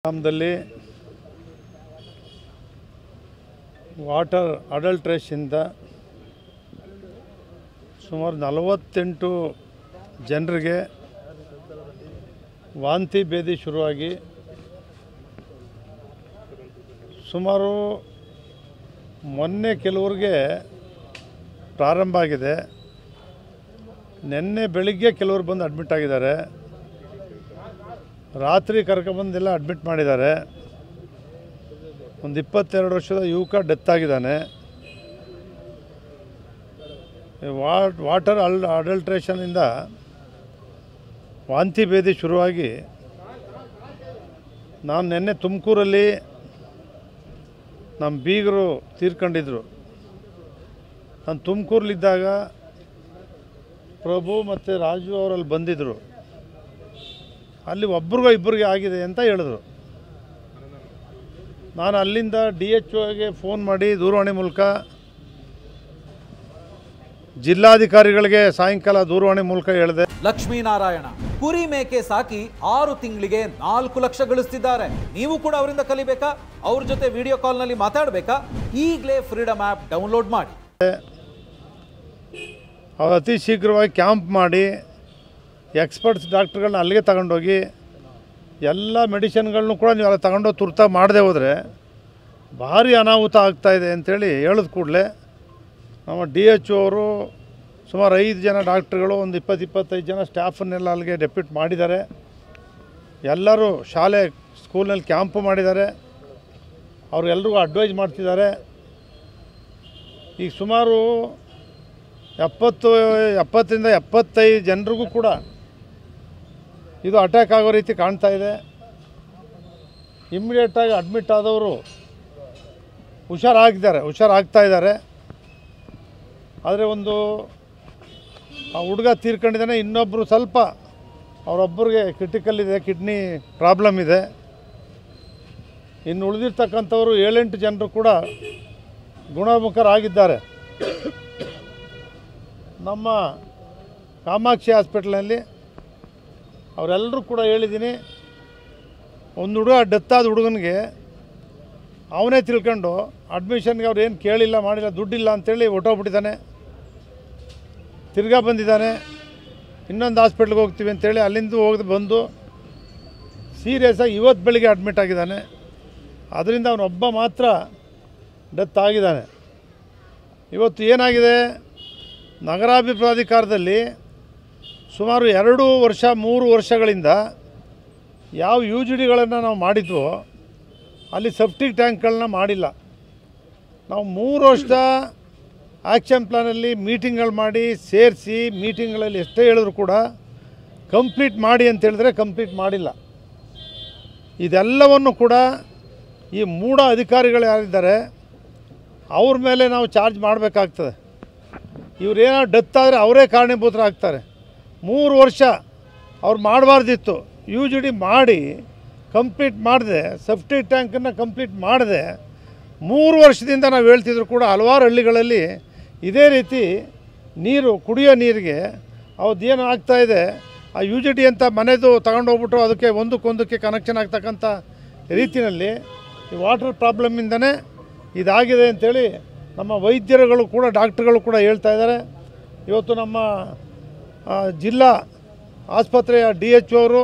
ಗ್ರಾಮದಲ್ಲಿ ವಾಟರ್ ಅಡಲ್ಟ್ರೇಷನ್ನಿಂದ ಸುಮಾರು 48 ಜನರಿಗೆ ವಾಂತಿ ಭೇದಿ ಶುರುವಾಗಿ ಸುಮಾರು ಮೊನ್ನೆ ಕೆಲವರಿಗೆ ಪ್ರಾರಂಭ ಆಗಿದೆ. ನಿನ್ನೆ ಬೆಳಿಗ್ಗೆ ಕೆಲವರು ಬಂದು ಅಡ್ಮಿಟ್ ಆಗಿದ್ದಾರೆ. ರಾತ್ರಿ ಕರ್ಕೊಂಬಂದೆಲ್ಲ ಅಡ್ಮಿಟ್ ಮಾಡಿದ್ದಾರೆ. ಒಂದು 22 ವರ್ಷದ ಯುವಕ ಡೆತ್ ಆಗಿದ್ದಾನೆ. ವಾಟರ್ ಅಡಲ್ಟ್ರೇಷನ್ನಿಂದ ವಾಂತಿ ಭೇದಿ ಶುರುವಾಗಿ ನಾನು ನಿನ್ನೆ ತುಮಕೂರಲ್ಲಿ ನಮ್ಮ ಬೀಗರು ತೀರ್ಕೊಂಡಿದ್ರು. ನಾನು ತುಮಕೂರಲ್ಲಿದ್ದಾಗ ಪ್ರಭು ಮತ್ತು ರಾಜು ಅವರಲ್ಲಿ ಬಂದಿದ್ದರು. ಅಲ್ಲಿ ಒಬ್ರಿಗೋ ಇಬ್ಬರಿಗೆ ಆಗಿದೆ ಅಂತ ಹೇಳಿದ್ರು. ನಾನು ಅಲ್ಲಿಂದ DHOಗೆ ಫೋನ್ ಮಾಡಿ ದೂರವಾಣಿ ಮೂಲಕ ಜಿಲ್ಲಾಧಿಕಾರಿಗಳಿಗೆ ಸಾಯಂಕಾಲ ದೂರವಾಣಿ ಮೂಲಕ ಹೇಳಿದೆ. ಲಕ್ಷ್ಮೀನಾರಾಯಣ ಕುರಿ ಮೇಕೆ ಸಾಕಿ 6 ತಿಂಗಳಿಗೆ 4 ಲಕ್ಷ ಗಳಿಸ್ತಿದ್ದಾರೆ. ನೀವು ಕೂಡ ಅವರಿಂದ ಕಲಿಬೇಕಾ? ಅವ್ರ ಜೊತೆ ವಿಡಿಯೋ ಕಾಲ್ನಲ್ಲಿ ಮಾತಾಡಬೇಕಾ? ಈಗಲೇ ಫ್ರೀಡಮ್ ಆ್ಯಪ್ ಡೌನ್ಲೋಡ್ ಮಾಡಿ. ಅವ್ರು ಅತಿ ಶೀಘ್ರವಾಗಿ ಕ್ಯಾಂಪ್ ಮಾಡಿ ಎಕ್ಸ್ಪರ್ಟ್ಸ್ ಡಾಕ್ಟ್ರುಗಳನ್ನ ಅಲ್ಲಿಗೆ ತಗೊಂಡೋಗಿ ಎಲ್ಲ ಮೆಡಿಸಿನ್ಗಳನ್ನೂ ಕೂಡ ನೀವು ಅಲ್ಲಿ ತಗೊಂಡೋಗಿ ತುರ್ತಾಗಿ ಮಾಡದೆ ಹೋದರೆ ಭಾರಿ ಅನಾಹುತ ಆಗ್ತಾಯಿದೆ ಅಂಥೇಳಿ ಹೇಳಿದ ಕೂಡಲೇ ನಮ್ಮ DHO ಅವರು ಸುಮಾರು 5 ಜನ ಡಾಕ್ಟ್ರುಗಳು, ಒಂದು 20-25 ಜನ ಸ್ಟಾಫನ್ನೆಲ್ಲ ಅಲ್ಲಿಗೆ ಡೆಪ್ಯೂಟ್ ಮಾಡಿದ್ದಾರೆ. ಎಲ್ಲರೂ ಶಾಲೆ ಸ್ಕೂಲ್ನಲ್ಲಿ ಕ್ಯಾಂಪು ಮಾಡಿದ್ದಾರೆ. ಅವ್ರಿಗೆಲ್ರಿಗೂ ಅಡ್ವೈಸ್ ಮಾಡ್ತಿದ್ದಾರೆ. ಈಗ ಸುಮಾರು 70ರಿಂದ 75 ಜನರಿಗೂ ಕೂಡ ಇದು ಅಟ್ಯಾಕ್ ಆಗೋ ರೀತಿ ಕಾಣ್ತಾ ಇದೆ. ಇಮ್ಮಿಡಿಯೇಟಾಗಿ ಅಡ್ಮಿಟ್ ಆದವರು ಹುಷಾರಾಗ್ತಾ ಇದ್ದಾರೆ. ಆದರೆ ಒಂದು ಆ ಹುಡುಗ ತೀರ್ಕೊಂಡಿದ್ದಾನೆ. ಇನ್ನೊಬ್ಬರು ಸ್ವಲ್ಪ ಅವರೊಬ್ಬರಿಗೆ ಕ್ರಿಟಿಕಲ್ ಇದೆ, ಕಿಡ್ನಿ ಪ್ರಾಬ್ಲಮ್ ಇದೆ. ಇನ್ನು ಉಳಿದಿರ್ತಕ್ಕಂಥವರು 7-8 ಜನರು ಕೂಡ ಗುಣಮುಖರಾಗಿದ್ದಾರೆ. ನಮ್ಮ ಕಾಮಾಕ್ಷಿ ಹಾಸ್ಪಿಟ್ಲಲ್ಲಿ ಅವರೆಲ್ಲರೂ ಕೂಡ ಹೇಳಿದ್ದೀನಿ. ಒಂದು ಹುಡುಗ ಡೆತ್ ಆದ ಹುಡುಗನಿಗೆ ಅವನೇ ತಿಳ್ಕೊಂಡು ಅಡ್ಮಿಷನ್ಗೆ ಅವ್ರು ಏನು ಕೇಳಿಲ್ಲ ಮಾಡಿಲ್ಲ, ದುಡ್ಡಿಲ್ಲ ಅಂಥೇಳಿ ಹೊಟ್ಟೋಗ್ಬಿಟ್ಟಿದ್ದಾನೆ. ತಿರ್ಗಾ ಬಂದಿದ್ದಾನೆ. ಇನ್ನೊಂದು ಹಾಸ್ಪಿಟ್ಲಿಗೆ ಹೋಗ್ತೀವಿ ಅಂತೇಳಿ ಅಲ್ಲಿಂದ ಬಂದು ಸೀರಿಯಸ್ಸಾಗಿ ಇವತ್ತು ಬೆಳಿಗ್ಗೆ ಅಡ್ಮಿಟ್ ಆಗಿದ್ದಾನೆ. ಅದರಿಂದ ಅವನೊಬ್ಬ ಮಾತ್ರ ಡೆತ್ ಆಗಿದ್ದಾನೆ. ಇವತ್ತು ಏನಾಗಿದೆ, ನಗರಾಭಿವೃದ್ಧಿ ಸುಮಾರು 2-3 ವರ್ಷಗಳಿಂದ ಯಾವ UGDಗಳನ್ನು ನಾವು ಮಾಡಿದ್ವೋ ಅಲ್ಲಿ ಸೆಪ್ಟಿಕ್ ಟ್ಯಾಂಕ್ಗಳನ್ನ ಮಾಡಿಲ್ಲ. ನಾವು 3 ವರ್ಷದ ಆ್ಯಕ್ಷನ್ ಪ್ಲಾನಲ್ಲಿ ಮೀಟಿಂಗ್ಗಳು ಮಾಡಿ ಸೇರಿಸಿ ಮೀಟಿಂಗ್ಗಳಲ್ಲಿ ಎಷ್ಟೇ ಹೇಳಿದ್ರು ಕೂಡ ಕಂಪ್ಲೀಟ್ ಮಾಡಿ ಅಂತ ಹೇಳಿದ್ರೆ ಕಂಪ್ಲೀಟ್ ಮಾಡಿಲ್ಲ. ಇದೆಲ್ಲವನ್ನು ಕೂಡ ಈ ಮೂಢ ಅಧಿಕಾರಿಗಳು ಯಾರಿದ್ದಾರೆ ಅವ್ರ ಮೇಲೆ ನಾವು ಚಾರ್ಜ್ ಮಾಡಬೇಕಾಗ್ತದೆ. ಇವರೇನೋ ಡೆತ್ ಆದರೆ ಅವರೇ ಕಾರಣೀಭೂತರಾಗ್ತಾರೆ. 3 ವರ್ಷ ಅವ್ರು ಮಾಡಬಾರ್ದಿತ್ತು. UGD ಮಾಡಿ ಕಂಪ್ಲೀಟ್ ಮಾಡಿದೆ, ಸೆಪ್ಟಿಕ್ ಟ್ಯಾಂಕನ್ನು ಕಂಪ್ಲೀಟ್ ಮಾಡಿದೆ. 3 ವರ್ಷದಿಂದ ನಾವು ಹೇಳ್ತಿದ್ರು ಕೂಡ ಹಲವಾರು ಹಳ್ಳಿಗಳಲ್ಲಿ ಇದೇ ರೀತಿ ನೀರು, ಕುಡಿಯೋ ನೀರಿಗೆ ಅವ್ರದ್ದೇನು ಆಗ್ತಾಯಿದೆ, ಆ UGD ಅಂತ ಮನೆದು ತಗೊಂಡೋಗ್ಬಿಟ್ಟು ಅದಕ್ಕೆ ಒಂದಕ್ಕೊಂದಕ್ಕೆ ಕನೆಕ್ಷನ್ ಆಗ್ತಕ್ಕಂಥ ರೀತಿಯಲ್ಲಿ ಈ ವಾಟರ್ ಪ್ರಾಬ್ಲಮ್ಮಿಂದನೇ ಇದಾಗಿದೆ ಅಂಥೇಳಿ ನಮ್ಮ ವೈದ್ಯರುಗಳು ಕೂಡ ಡಾಕ್ಟ್ರುಗಳು ಕೂಡ ಹೇಳ್ತಾ ಇದ್ದಾರೆ. ಇವತ್ತು ನಮ್ಮ ಜಿಲ್ಲಾ ಆಸ್ಪತ್ರೆಯ DHO ಅವರು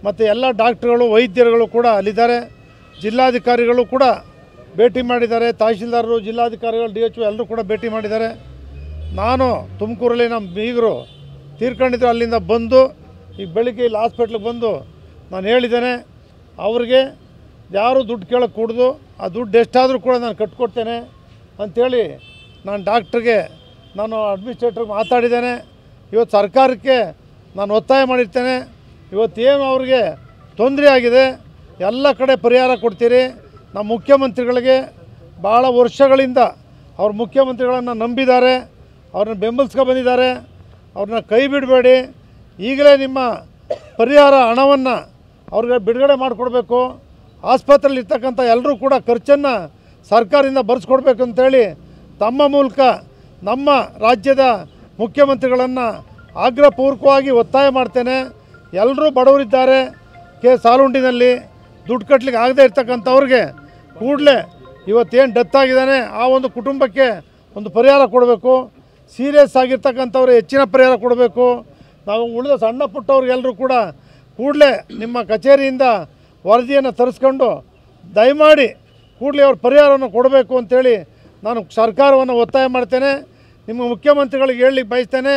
ಮತ್ತು ಎಲ್ಲ ಡಾಕ್ಟ್ರುಗಳು ವೈದ್ಯರುಗಳು ಕೂಡ ಅಲ್ಲಿದ್ದಾರೆ. ಜಿಲ್ಲಾಧಿಕಾರಿಗಳು ಕೂಡ ಭೇಟಿ ಮಾಡಿದ್ದಾರೆ. ತಹಶೀಲ್ದಾರರು, ಜಿಲ್ಲಾಧಿಕಾರಿಗಳು, DHO ಎಲ್ಲರೂ ಕೂಡ ಭೇಟಿ ಮಾಡಿದ್ದಾರೆ. ನಾನು ತುಮಕೂರಲ್ಲಿ ನಮ್ಮ ಬೀಗರು ತೀರ್ಕೊಂಡಿದ್ರು. ಅಲ್ಲಿಂದ ಬಂದು ಈಗ ಬೆಳಿಗ್ಗೆ ಇಲ್ಲಿ ಹಾಸ್ಪಿಟ್ಲಿಗೆ ಬಂದು ನಾನು ಹೇಳಿದ್ದೇನೆ, ಅವ್ರಿಗೆ ಯಾರೂ ದುಡ್ಡು ಕೇಳೋಕ್ಕೆ ಕೂಡ್ದು, ಆ ದುಡ್ಡು ಎಷ್ಟಾದರೂ ಕೂಡ ನಾನು ಕಟ್ಕೊಡ್ತೇನೆ ಅಂಥೇಳಿ ನಾನು ಡಾಕ್ಟ್ರಿಗೆ, ನಾನು ಅಡ್ಮಿನಿಸ್ಟ್ರೇಟ್ರಿಗೆ ಮಾತಾಡಿದ್ದೇನೆ. ಇವತ್ತು ಸರ್ಕಾರಕ್ಕೆ ನಾನು ಒತ್ತಾಯ ಮಾಡಿರ್ತೇನೆ. ಇವತ್ತೇನು ಅವ್ರಿಗೆ ತೊಂದರೆ ಆಗಿದೆ ಎಲ್ಲ ಕಡೆ ಪರಿಹಾರ ಕೊಡ್ತೀರಿ. ನಮ್ಮ ಮುಖ್ಯಮಂತ್ರಿಗಳಿಗೆ ಭಾಳ ವರ್ಷಗಳಿಂದ ಅವ್ರ ಮುಖ್ಯಮಂತ್ರಿಗಳನ್ನು ನಂಬಿದ್ದಾರೆ, ಅವ್ರನ್ನ ಬೆಂಬಲಿಸ್ಕೊ ಬಂದಿದ್ದಾರೆ. ಅವ್ರನ್ನ ಕೈ ಬಿಡಬೇಡಿ. ಈಗಲೇ ನಿಮ್ಮ ಪರಿಹಾರ ಹಣವನ್ನು ಅವ್ರಿಗೆ ಬಿಡುಗಡೆ ಮಾಡಿಕೊಡ್ಬೇಕು. ಆಸ್ಪತ್ರೆಯಲ್ಲಿರ್ತಕ್ಕಂಥ ಎಲ್ಲರೂ ಕೂಡ ಖರ್ಚನ್ನು ಸರ್ಕಾರದಿಂದ ಭರಿಸ್ಕೊಡ್ಬೇಕು ಅಂತೇಳಿ ತಮ್ಮ ಮೂಲಕ ನಮ್ಮ ರಾಜ್ಯದ ಮುಖ್ಯಮಂತ್ರಿಗಳನ್ನು ಆಗ್ರಹಪೂರ್ವಕವಾಗಿ ಒತ್ತಾಯ ಮಾಡ್ತೇನೆ. ಎಲ್ಲರೂ ಬಡವರಿದ್ದಾರೆ. ಸಾಲುಂಡಿನಲ್ಲಿ ದುಡ್ಡು ಕಟ್ಟಲಿಕ್ಕೆ ಆಗದೇ ಇರ್ತಕ್ಕಂಥವ್ರಿಗೆ ಕೂಡಲೇ ಇವತ್ತೇನು ಡೆತ್ ಆಗಿದ್ದಾನೆ ಆ ಒಂದು ಕುಟುಂಬಕ್ಕೆ ಒಂದು ಪರಿಹಾರ ಕೊಡಬೇಕು. ಸೀರಿಯಸ್ ಆಗಿರ್ತಕ್ಕಂಥವ್ರು ಹೆಚ್ಚಿನ ಪರಿಹಾರ ಕೊಡಬೇಕು. ನಾವು ಉಳಿದ ಸಣ್ಣ ಪುಟ್ಟವ್ರಿಗೆಲ್ಲರೂ ಕೂಡ ಕೂಡಲೇ ನಿಮ್ಮ ಕಚೇರಿಯಿಂದ ವರದಿಯನ್ನು ತರಿಸ್ಕೊಂಡು ದಯಮಾಡಿ ಕೂಡಲೇ ಅವ್ರ ಪರಿಹಾರವನ್ನು ಕೊಡಬೇಕು ಅಂತೇಳಿ ನಾನು ಸರ್ಕಾರವನ್ನು ಒತ್ತಾಯ ಮಾಡ್ತೇನೆ. ನಿಮ್ಮ ಮುಖ್ಯಮಂತ್ರಿಗಳಿಗೆ ಹೇಳಲಿಕ್ಕೆ ಬಯಸ್ತೇನೆ,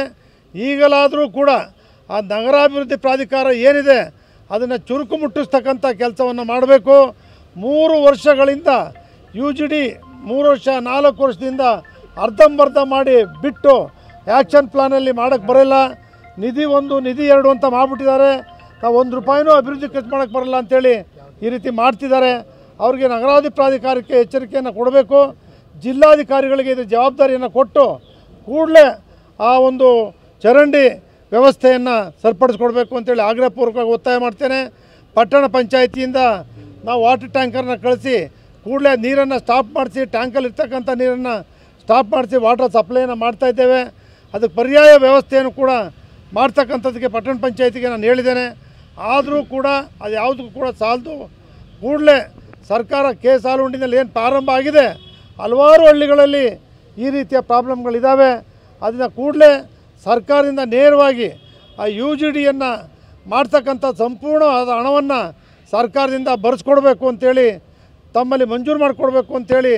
ಈಗಲಾದರೂ ಕೂಡ ಆ ನಗರಾಭಿವೃದ್ಧಿ ಪ್ರಾಧಿಕಾರ ಏನಿದೆ ಅದನ್ನು ಚುರುಕು ಮುಟ್ಟಿಸ್ತಕ್ಕಂಥ ಕೆಲಸವನ್ನು ಮಾಡಬೇಕು. 3 ವರ್ಷಗಳಿಂದ UGD 3 ವರ್ಷ 4 ವರ್ಷದಿಂದ ಅರ್ಧಂಬರ್ಧ ಮಾಡಿ ಬಿಟ್ಟು ಆ್ಯಕ್ಷನ್ ಪ್ಲಾನಲ್ಲಿ ಮಾಡೋಕ್ಕೆ ಬರೋಲ್ಲ. ನಿಧಿ 1 ನಿಧಿ 2 ಅಂತ ಮಾಡಿಬಿಟ್ಟಿದ್ದಾರೆ. ನಾವು 1 ರೂಪಾಯಿನೂ ಅಭಿವೃದ್ಧಿ ಖರ್ಚು ಮಾಡೋಕ್ಕೆ ಬರೋಲ್ಲ ಅಂಥೇಳಿ ಈ ರೀತಿ ಮಾಡ್ತಿದ್ದಾರೆ. ಅವ್ರಿಗೆ ನಗರಾಭಿವೃದ್ಧಿ ಪ್ರಾಧಿಕಾರಕ್ಕೆ ಎಚ್ಚರಿಕೆಯನ್ನು ಕೊಡಬೇಕು. ಜಿಲ್ಲಾಧಿಕಾರಿಗಳಿಗೆ ಇದು ಜವಾಬ್ದಾರಿಯನ್ನು ಕೊಟ್ಟು ಕೂಡಲೇ ಆ ಒಂದು ಚರಂಡಿ ವ್ಯವಸ್ಥೆಯನ್ನು ಸರಿಪಡಿಸ್ಕೊಡ್ಬೇಕು ಅಂತೇಳಿ ಆಗ್ರಹಪೂರ್ವಕವಾಗಿ ಒತ್ತಾಯ ಮಾಡ್ತೇನೆ. ಪಟ್ಟಣ ಪಂಚಾಯಿತಿಯಿಂದ ನಾವು ವಾಟರ್ ಟ್ಯಾಂಕರ್ನ ಕಳಿಸಿ ಕೂಡಲೇ ನೀರನ್ನು ಸ್ಟಾಪ್ ಮಾಡಿಸಿ, ಟ್ಯಾಂಕಲ್ಲಿ ಇರ್ತಕ್ಕಂಥ ನೀರನ್ನು ಸ್ಟಾಪ್ ಮಾಡಿಸಿ ವಾಟರ್ ಸಪ್ಲೈಯನ್ನು ಮಾಡ್ತಾಯಿದ್ದೇವೆ. ಅದಕ್ಕೆ ಪರ್ಯಾಯ ವ್ಯವಸ್ಥೆಯನ್ನು ಕೂಡ ಮಾಡ್ತಕ್ಕಂಥದ್ದಕ್ಕೆ ಪಟ್ಟಣ ಪಂಚಾಯಿತಿಗೆ ನಾನು ಹೇಳಿದ್ದೇನೆ. ಆದರೂ ಕೂಡ ಅದು ಯಾವುದಕ್ಕೂ ಕೂಡ ಸಾಲದು. ಕೂಡಲೇ ಸರ್ಕಾರ KSROನಲ್ಲಿ ಏನು ಪ್ರಾರಂಭ ಆಗಿದೆ, ಹಲವಾರು ಹಳ್ಳಿಗಳಲ್ಲಿ ಈ ರೀತಿಯ ಪ್ರಾಬ್ಲಮ್ಗಳಿದ್ದಾವೆ. ಅದನ್ನು ಕೂಡಲೇ ಸರ್ಕಾರದಿಂದ ನೇರವಾಗಿ ಆ UGDಯನ್ನು ಮಾಡ್ತಕ್ಕಂಥ ಸಂಪೂರ್ಣವಾದ ಹಣವನ್ನು ಸರ್ಕಾರದಿಂದ ಬರೆಸ್ಕೊಡ್ಬೇಕು ಅಂಥೇಳಿ, ತಮ್ಮಲ್ಲಿ ಮಂಜೂರು ಮಾಡಿಕೊಡ್ಬೇಕು ಅಂಥೇಳಿ